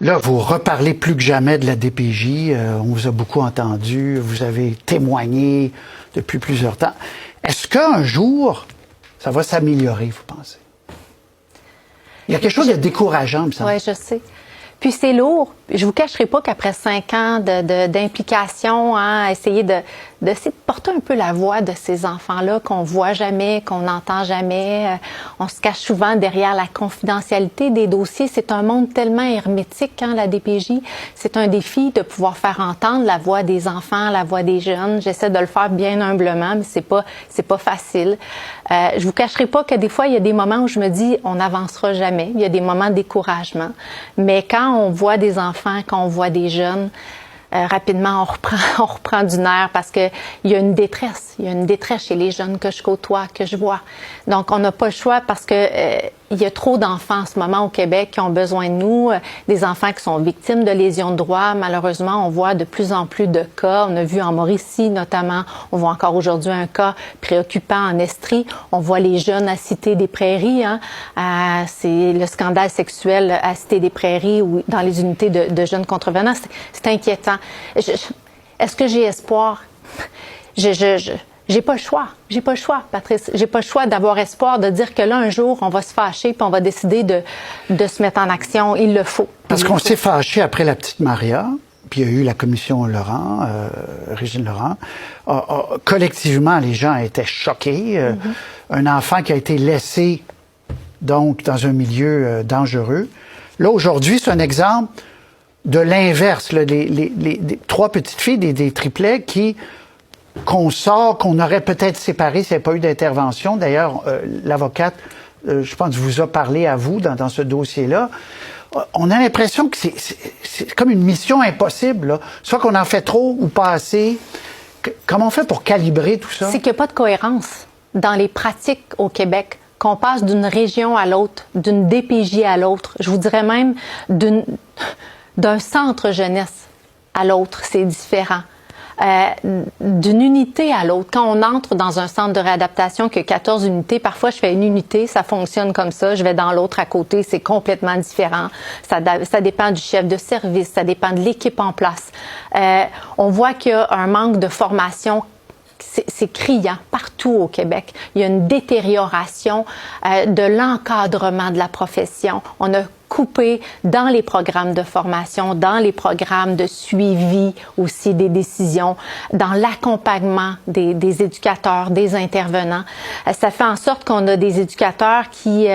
Là, vous reparlez plus que jamais de la DPJ. On vous a beaucoup entendu. Vous avez témoigné depuis plusieurs temps. Est-ce qu'un jour, ça va s'améliorer, vous pensez? Il y a quelque chose de décourageant, me semble. Oui, je sais. Puis c'est lourd. Je vous cacherai pas qu'après 5 ans d'implication, essayer de porter un peu la voix de ces enfants-là qu'on voit jamais, qu'on n'entend jamais. On se cache souvent derrière la confidentialité des dossiers. C'est un monde tellement hermétique, la DPJ. C'est un défi de pouvoir faire entendre la voix des enfants, la voix des jeunes. J'essaie de le faire bien humblement, mais c'est pas facile. Je vous cacherai pas que des fois, il y a des moments où je me dis, on n'avancera jamais. Il y a des moments de découragement. Mais quand on voit des enfants, quand on voit des jeunes, rapidement, on reprend du nerf parce que il y a une détresse. Il y a une détresse chez les jeunes que je côtoie, que je vois. Donc, on n'a pas le choix parce que il y a trop d'enfants en ce moment au Québec qui ont besoin de nous, des enfants qui sont victimes de lésions de droit. Malheureusement, on voit de plus en plus de cas. On a vu en Mauricie, notamment, on voit encore aujourd'hui un cas préoccupant en Estrie. On voit les jeunes à Cité des Prairies. C'est le scandale sexuel à Cité des Prairies ou dans les unités de jeunes contrevenants. C'est inquiétant. Est-ce que j'ai espoir? J'ai pas le choix. J'ai pas le choix, Patrice. J'ai pas le choix d'avoir espoir, de dire que là, un jour, on va se fâcher puis on va décider de se mettre en action. Il le faut. Parce qu'on s'est fâché après la petite Maria, puis il y a eu la commission Laurent, Régine Laurent. Collectivement, les gens étaient choqués. Un enfant qui a été laissé, donc, dans un milieu dangereux. Là, aujourd'hui, c'est un exemple de l'inverse. Les 3 petites filles, des triplets qu'on aurait peut-être séparés s'il n'y avait pas eu d'intervention. D'ailleurs, l'avocate, je pense, vous a parlé à vous dans ce dossier-là. On a l'impression que c'est comme une mission impossible, là. Soit qu'on en fait trop ou pas assez. Comment on fait pour calibrer tout ça? C'est qu'il n'y a pas de cohérence dans les pratiques au Québec. Qu'on passe d'une région à l'autre, d'une DPJ à l'autre, je vous dirais même d'un centre jeunesse à l'autre, c'est différent. D'une unité à l'autre. Quand on entre dans un centre de réadaptation qui a 14 unités, parfois je fais une unité, ça fonctionne comme ça, je vais dans l'autre à côté, c'est complètement différent. Ça dépend du chef de service, ça dépend de l'équipe en place. On voit qu'il y a un manque de formation. C'est criant partout au Québec. Il y a une détérioration de l'encadrement de la profession. On a coupé dans les programmes de formation, dans les programmes de suivi aussi des décisions, dans l'accompagnement des éducateurs, des intervenants. Ça fait en sorte qu'on a des éducateurs qui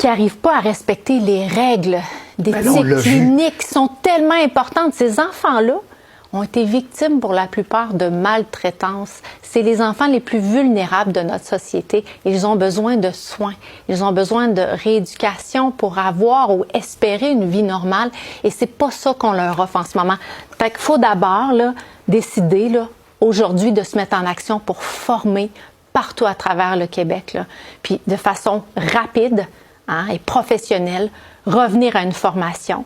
n'arrivent pas à respecter les règles d'éthique clinique qui sont tellement importantes. Ces enfants-là ont été victimes pour la plupart de maltraitance. C'est les enfants les plus vulnérables de notre société. Ils ont besoin de soins. Ils ont besoin de rééducation pour avoir ou espérer une vie normale. Et c'est pas ça qu'on leur offre en ce moment. Fait qu'il faut d'abord décider aujourd'hui de se mettre en action pour former partout à travers le Québec. Puis de façon rapide et professionnelle, revenir à une formation.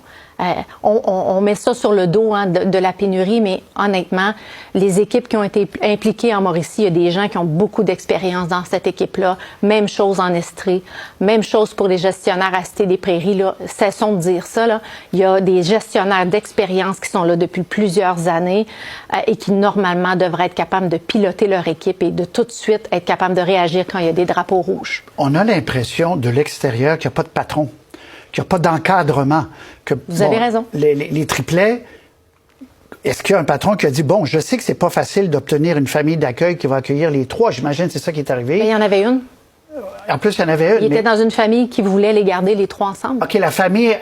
On met ça sur le dos de la pénurie, mais honnêtement, les équipes qui ont été impliquées en Mauricie, il y a des gens qui ont beaucoup d'expérience dans cette équipe-là. Même chose en Estrie, même chose pour les gestionnaires à Cité des Prairies. Cessons de dire ça. Il y a des gestionnaires d'expérience qui sont là depuis plusieurs années et qui, normalement, devraient être capables de piloter leur équipe et de tout de suite être capables de réagir quand il y a des drapeaux rouges. On a l'impression, de l'extérieur, qu'il n'y a pas de patron, qu'il n'y a pas d'encadrement. Vous avez raison. Les triplets, est-ce qu'il y a un patron qui a dit, bon, je sais que c'est pas facile d'obtenir une famille d'accueil qui va accueillir les 3, j'imagine que c'est ça qui est arrivé. Mais il y en avait une. En plus, il y en avait une. Il était dans une famille qui voulait les garder les 3 ensemble. OK, la famille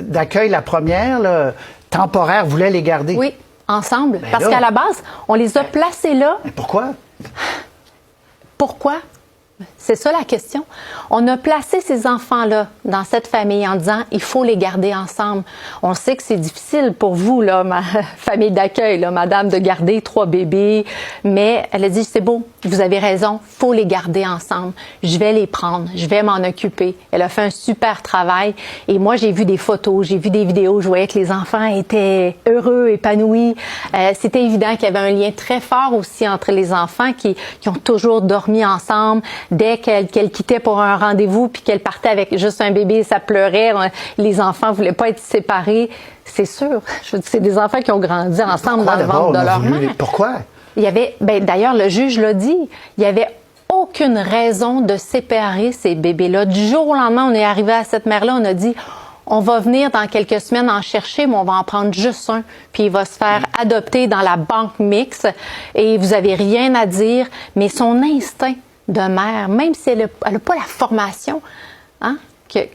d'accueil, la première, temporaire, voulait les garder. Oui, ensemble. Parce qu'à la base, on les a placés là. Mais pourquoi? Pourquoi? C'est ça la question. On a placé ces enfants-là dans cette famille en disant il faut les garder ensemble. On sait que c'est difficile pour vous, ma famille d'accueil, madame, de garder 3 bébés, mais elle a dit c'est beau, vous avez raison, faut les garder ensemble. Je vais les prendre, je vais m'en occuper. Elle a fait un super travail et moi j'ai vu des photos, j'ai vu des vidéos, je voyais que les enfants étaient heureux, épanouis. C'était évident qu'il y avait un lien très fort aussi entre les enfants qui ont toujours dormi ensemble. dès qu'elle quittait pour un rendez-vous puis qu'elle partait avec juste un bébé, ça pleurait, les enfants voulaient pas être séparés. C'est sûr, c'est des enfants qui ont grandi ensemble dans le ventre de leur mère. Pourquoi? Il y avait, d'ailleurs, le juge l'a dit, il y avait aucune raison de séparer ces bébés-là. Du jour au lendemain, on est arrivé à cette mère-là, on a dit, on va venir dans quelques semaines en chercher, mais on va en prendre juste un, puis il va se faire adopter dans la banque mixte, et vous avez rien à dire, mais son instinct de mère, même si elle n'a pas la formation, hein,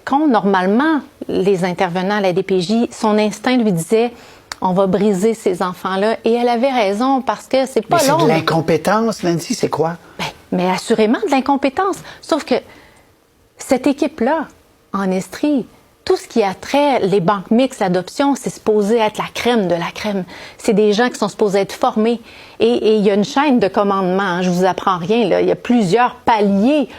qu'ont normalement les intervenants à la DPJ, son instinct lui disait, on va briser ces enfants-là, et elle avait raison, parce que c'est pas long. Mais c'est de l'incompétence, Nancy, c'est quoi? Mais assurément de l'incompétence. Sauf que cette équipe-là, en Estrie, tout ce qui a trait les banques mixtes, l'adoption, c'est supposé être la crème de la crème. C'est des gens qui sont supposés être formés. Et il y a une chaîne de commandement, hein, je vous apprends rien, là. Il y a plusieurs paliers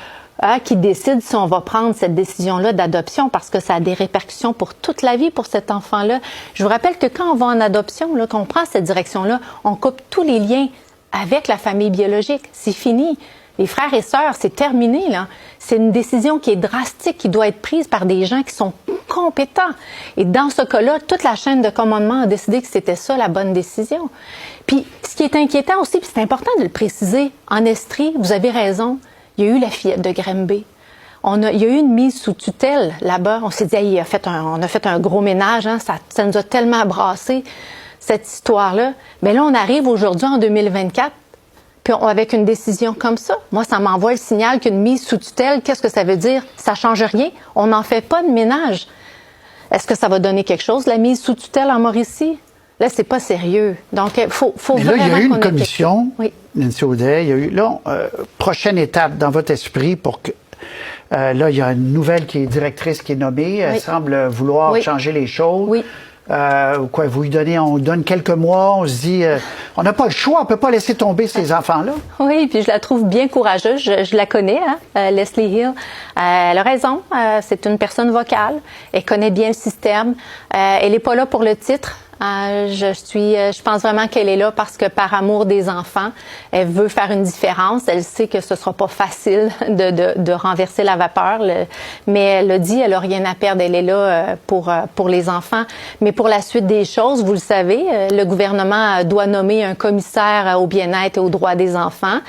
qui décident si on va prendre cette décision-là d'adoption parce que ça a des répercussions pour toute la vie pour cet enfant-là. Je vous rappelle que quand on va en adoption, là, qu'on prend cette direction-là, on coupe tous les liens avec la famille biologique. C'est fini. Les frères et sœurs, c'est terminé, là. C'est une décision qui est drastique, qui doit être prise par des gens qui sont compétents. Et dans ce cas-là, toute la chaîne de commandement a décidé que c'était ça la bonne décision. Puis, ce qui est inquiétant aussi, puis c'est important de le préciser, en Estrie, vous avez raison, il y a eu la fillette de Granby. Il y a eu une mise sous tutelle là-bas. On s'est dit, hey, on a fait un gros ménage, hein, ça nous a tellement brassé, cette histoire-là. Mais là, on arrive aujourd'hui en 2024, puis avec une décision comme ça. Moi, ça m'envoie le signal qu'une mise sous tutelle, qu'est-ce que ça veut dire? Ça change rien. On n'en fait pas de ménage. Est-ce que ça va donner quelque chose, la mise sous tutelle en Mauricie? Là, c'est pas sérieux. Donc, faut mais vraiment. Là, il y a eu une commission, oui. Nancy Audet, il y a eu, là, prochaine étape dans votre esprit pour que. Là, il y a une nouvelle qui est directrice qui est nommée. Elle semble vouloir changer les choses. Oui. Quoi, on donne quelques mois, on se dit, on n'a pas le choix, on peut pas laisser tomber ces enfants-là. Oui, puis je la trouve bien courageuse. Je la connais, hein, Leslie Hill. Elle a raison. C'est une personne vocale. Elle connaît bien le système. Elle n'est pas là pour le titre. Je pense vraiment qu'elle est là parce que par amour des enfants, elle veut faire une différence. Elle sait que ce sera pas facile de renverser la vapeur, mais elle a dit, elle a rien à perdre. Elle est là pour les enfants. Mais pour la suite des choses, vous le savez, le gouvernement doit nommer un commissaire au bien-être et aux droits des enfants.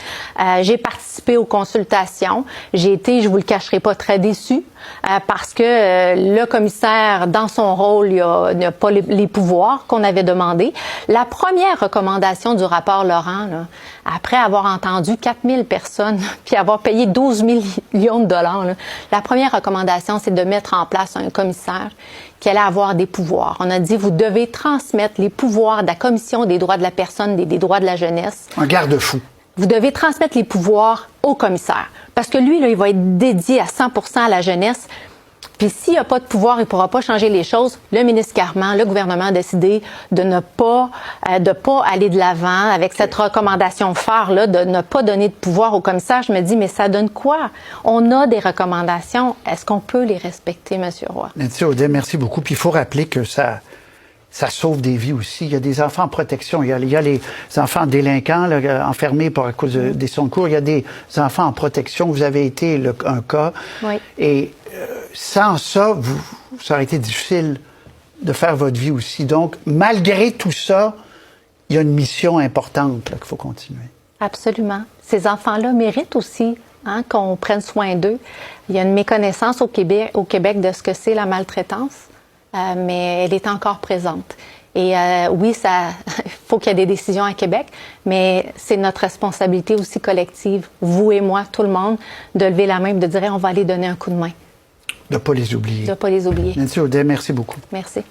J'ai participé aux consultations. J'ai été, je vous le cacherai pas, très déçue parce que le commissaire, dans son rôle, il n'a pas les pouvoirs qu'on avait demandé. La première recommandation du rapport Laurent, là, après avoir entendu 4000 personnes puis avoir payé 12 millions de dollars, là, la première recommandation, c'est de mettre en place un commissaire qui allait avoir des pouvoirs. On a dit, vous devez transmettre les pouvoirs de la Commission des droits de la personne et des droits de la jeunesse. Un garde-fou. Vous devez transmettre les pouvoirs au commissaire. Parce que lui, là, il va être dédié à 100% à la jeunesse. Puis s'il n'y a pas de pouvoir, il ne pourra pas changer les choses. Le ministre Carman, le gouvernement a décidé de ne pas aller de l'avant avec cette recommandation phare-là, de ne pas donner de pouvoir au commissaire. Je me dis, mais ça donne quoi? On a des recommandations. Est-ce qu'on peut les respecter, M. Roy? Nancy Audet, merci beaucoup. Puis il faut rappeler que ça sauve des vies aussi. Il y a des enfants en protection. Il y a les enfants délinquants là, enfermés à cause des secours. Il y a des enfants en protection. Vous avez été un cas. Oui. Et sans ça, ça aurait été difficile de faire votre vie aussi. Donc, malgré tout ça, il y a une mission importante qu'il faut continuer. Absolument. Ces enfants-là méritent aussi qu'on prenne soin d'eux. Il y a une méconnaissance au Québec de ce que c'est la maltraitance. Mais elle est encore présente. Et oui, il faut qu'il y ait des décisions à Québec, mais c'est notre responsabilité aussi collective, vous et moi, tout le monde, de lever la main et de dire on va aller donner un coup de main. De ne pas les oublier. De ne pas les oublier. Nancy Audet, merci beaucoup. Merci.